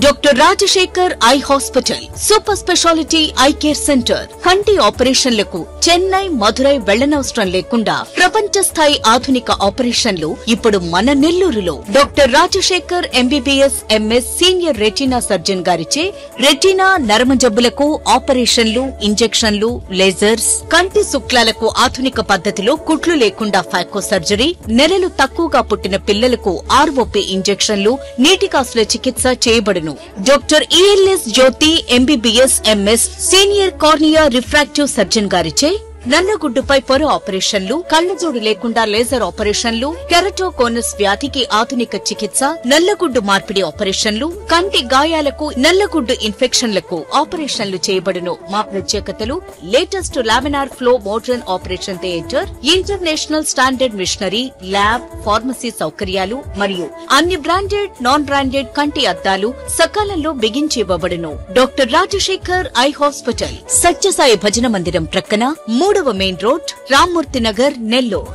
Doctor Rajasekhar eye hospital, super speciality eye care centre. కంటి ఆపరేషన్లకు చెన్నై, మధురై వెళ్లనవసరం లేకుండా ప్రపంచ స్థాయి ఆధునిక ఆపరేషన్లు ఇప్పుడు మన నెల్లూరులో. Doctor Rajasekhar MBBS MS senior retina surgeon గారిచే రెటీనా, నరమ జబ్బులకు ఆపరేషన్లు, ఇంజెక్షన్లు, లేజర్స్, కంటి శుక్లాలకు ఆధునిక పద్ధతిలో కుట్లు లేకుండా ఫాకో సర్జరీ, నెలలు తక్కువగా పుట్టిన పిల్లలకు ఆర్ఓపీ ఇంజెక్షన్లు, నీటి కాసుల చికిత్స చేయబడును. Doctor ELS Jyothi MBBS MS senior cornea refractive surgeon గారిచే నల్లగుడ్డుపై పొర ఆపరేషన్లు, కళ్లజోడు లేకుండా లేజర్ ఆపరేషన్లు, కెరటోకోనస్ వ్యాధికి ఆధునిక చికిత్స, నల్లగుడ్డు మార్పిడి ఆపరేషన్లు, కంటి గాయాలకు, నల్లగుడ్డు ఇన్ఫెక్షన్లకు ఆపరేషన్లు చేయబడును. మా ప్రత్యేకతలు: latest laminar flow modern operation theatre, international standard machinery, lab, pharmacy సౌకర్యాలు మరియు అన్ని బ్రాండెడ్, నాన్ బ్రాండెడ్ కంటి అద్దాలు సకాలంలో బిగించి ఇవ్వబడును. Doctor Rajasekhar eye hospital, Sathya Sai భజన మందిరం ప్రక్కన, 3వ మెయిన్ రోడ్, రామ్మూర్తి నగర్, నెల్లూరు.